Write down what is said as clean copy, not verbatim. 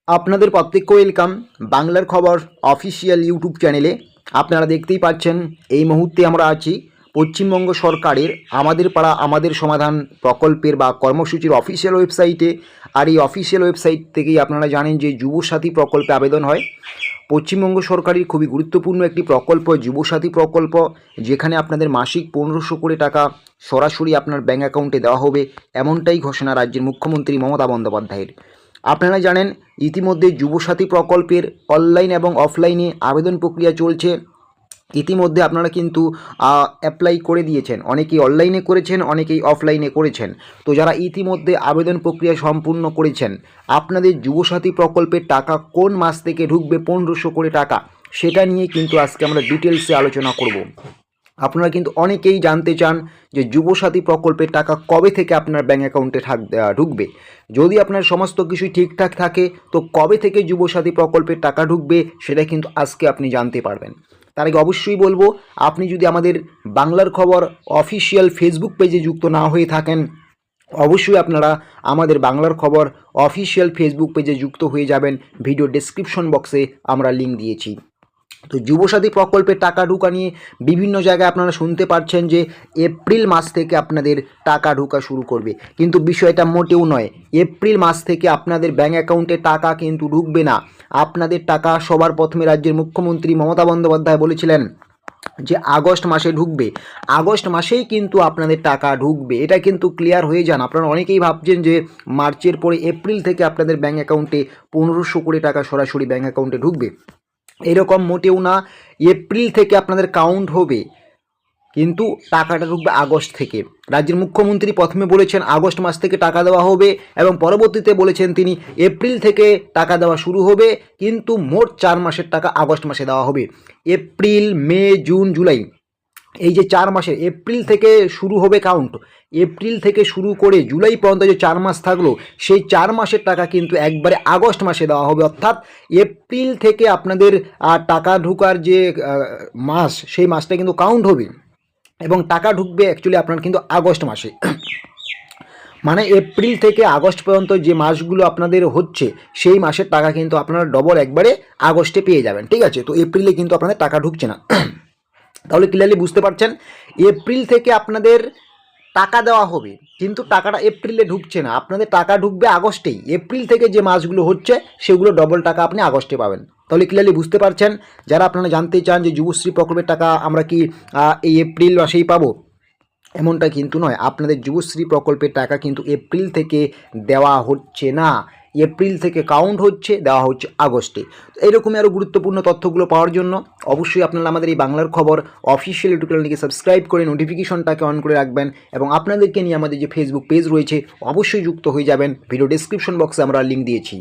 আপনাদের প্রত্যেককে ওয়েলকাম বাংলার খবর অফিসিয়াল ইউটিউব চ্যানেলে। আপনারা দেখতেই পাচ্ছেন এই মুহূর্তে আমরা আছি পশ্চিমবঙ্গ সরকারের আমাদের পাড়া আমাদের সমাধান প্রকল্পের বা কর্মসূচির অফিসিয়াল ওয়েবসাইটে। আর এই অফিসিয়াল ওয়েবসাইট থেকেই আপনারা জানেন যে যুবসাথী প্রকল্পে আবেদন হয়। পশ্চিমবঙ্গ সরকারের খুবই গুরুত্বপূর্ণ একটি প্রকল্প যুবসাথী প্রকল্প, যেখানে আপনাদের মাসিক 1500 করে টাকা সরাসরি আপনার ব্যাঙ্ক অ্যাকাউন্টে দেওয়া হবে, এমনটাই ঘোষণা রাজ্যের মুখ্যমন্ত্রী মমতা বন্দ্যোপাধ্যায়ের। আপনারা জানেন ইতিমধ্যে যুবসাথী প্রকল্পের অনলাইন এবং অফলাইনে আবেদন প্রক্রিয়া চলছে। ইতিমধ্যে আপনারা কিন্তু অ্যাপ্লাই করে দিয়েছেন, অনেকেই অনলাইনে করেছেন, অনেকেই অফলাইনে করেছেন। তো যারা ইতিমধ্যে আবেদন প্রক্রিয়া সম্পূর্ণ করেছেন, আপনাদের যুবসাথী প্রকল্পের টাকা কোন মাস থেকে ঢুকবে 1500 করে টাকা, সেটা নিয়ে কিন্তু আজকে আমরা ডিটেলসে আলোচনা করব। আপনারা কিন্তু অনেকেই জানতে চান যে যুবসাথী প্রকল্পের টাকা কবে থেকে আপনার ব্যাঙ্ক অ্যাকাউন্টে ঢুকবে। যদি আপনার সমস্ত কিছুই ঠিকঠাক থাকে তো কবে থেকে যুবসাথী প্রকল্পের টাকা ঢুকবে সেটা কিন্তু আজকে আপনি জানতে পারবেন। তার আগে অবশ্যই বলবো, আপনি যদি আমাদের বাংলার খবর অফিসিয়াল ফেসবুক পেজে যুক্ত না হয়ে থাকেন, অবশ্যই আপনারা আমাদের বাংলার খবর অফিসিয়াল ফেসবুক পেজে যুক্ত হয়ে যাবেন। ভিডিও ডেসক্রিপশন বক্সে আমরা লিঙ্ক দিয়েছি। তো যুবসাথী প্রকল্পের টাকা ঢোকা নিয়ে বিভিন্ন জায়গায় আপনারা শুনতে পাচ্ছেন যে এপ্রিল মাস থেকে আপনাদের টাকা ঢোকা শুরু করবে, কিন্তু বিষয়টা মোটেও নয়। এপ্রিল মাস থেকে আপনাদের ব্যাঙ্ক অ্যাকাউন্টে টাকা কিন্তু ঢুকবে না। আপনাদের টাকা সবার প্রথমে রাজ্যের মুখ্যমন্ত্রী মমতা বন্দ্যোপাধ্যায় বলেছিলেন যে আগস্ট মাসে ঢুকবে। আগস্ট মাসেই কিন্তু আপনাদের টাকা ঢুকবে, এটা কিন্তু ক্লিয়ার হয়ে যান। আপনারা অনেকেই ভাবছেন যে মার্চের পরে এপ্রিল থেকে আপনাদের ব্যাঙ্ক অ্যাকাউন্টে 1500 করে টাকা সরাসরি ব্যাঙ্ক অ্যাকাউন্টে ঢুকবে, এরকম মোটেও না। এপ্রিল থেকে আপনাদের কাউন্ট হবে, কিন্তু টাকাটা ঢুকবে আগস্ট থেকে। রাজ্যের মুখ্যমন্ত্রী প্রথমে বলেছেন আগস্ট মাস থেকে টাকা দেওয়া হবে এবং পরবর্তীতে বলেছেন তিনি এপ্রিল থেকে টাকা দেওয়া শুরু হবে, কিন্তু মোট 4 মাসের টাকা আগস্ট মাসে দেওয়া হবে। এপ্রিল, মে, জুন, জুলাই, এই যে 4 মাসের এপ্রিল থেকে শুরু হবে কাউন্ট। এপ্রিল থেকে শুরু করে জুলাই পর্যন্ত যে 4 মাস থাকলো, সেই 4 মাসের টাকা কিন্তু একবারে আগস্ট মাসে দেওয়া হবে। অর্থাৎ এপ্রিল থেকে আপনাদের টাকা ঢোকার যে মাস, সেই মাসটা কিন্তু কাউন্ট হবে এবং টাকা ঢুকবে অ্যাকচুয়ালি আপনার কিন্তু আগস্ট মাসে। মানে এপ্রিল থেকে আগস্ট পর্যন্ত যে মাসগুলো আপনাদের হচ্ছে, সেই মাসের টাকা কিন্তু আপনারা ডবল একবারে আগস্টে পেয়ে যাবেন। ঠিক আছে, তো এপ্রিলে কিন্তু আপনাদের টাকা ঢুকছে না। তাহলে ক্লিয়ারলি বুঝতে পারছেন, এপ্রিল থেকে আপনাদের টাকা দেওয়া হবে, কিন্তু টাকাটা এপ্রিলে ঢুকছে না, আপনাদের টাকা ঢুকবে আগস্টেই। এপ্রিল থেকে যে মাসগুলো হচ্ছে সেগুলো ডবল টাকা আপনি আগস্টে পাবেন। তাহলে ক্লিয়ারলি বুঝতে পারছেন। যারা আপনারা জানতে চান যে যুবশ্রী প্রকল্পের টাকা আমরা কি এই এপ্রিল মাসেই পাবো, এমনটা কিন্তু নয়। আপনাদের যুবশ্রী প্রকল্পের টাকা কিন্তু এপ্রিল থেকে দেওয়া হচ্ছে না, এপ্রিল থেকে কাউন্ট হচ্ছে, দেওয়া হচ্ছে আগস্টে। এইরকমই আরও গুরুত্বপূর্ণ তথ্যগুলো পাওয়ার জন্য অবশ্যই আপনারা আমাদের এই বাংলার খবর অফিসিয়াল ইউটিউব চ্যানেলটিকে সাবস্ক্রাইব করে নোটিফিকেশনটাকে অন করে রাখবেন এবং আপনাদেরকে নিয়ে আমাদের যে ফেসবুক পেজ রয়েছে অবশ্যই যুক্ত হয়ে যাবেন। ভিডিও ডেসক্রিপশন বক্সে আমরা লিঙ্ক দিয়েছি।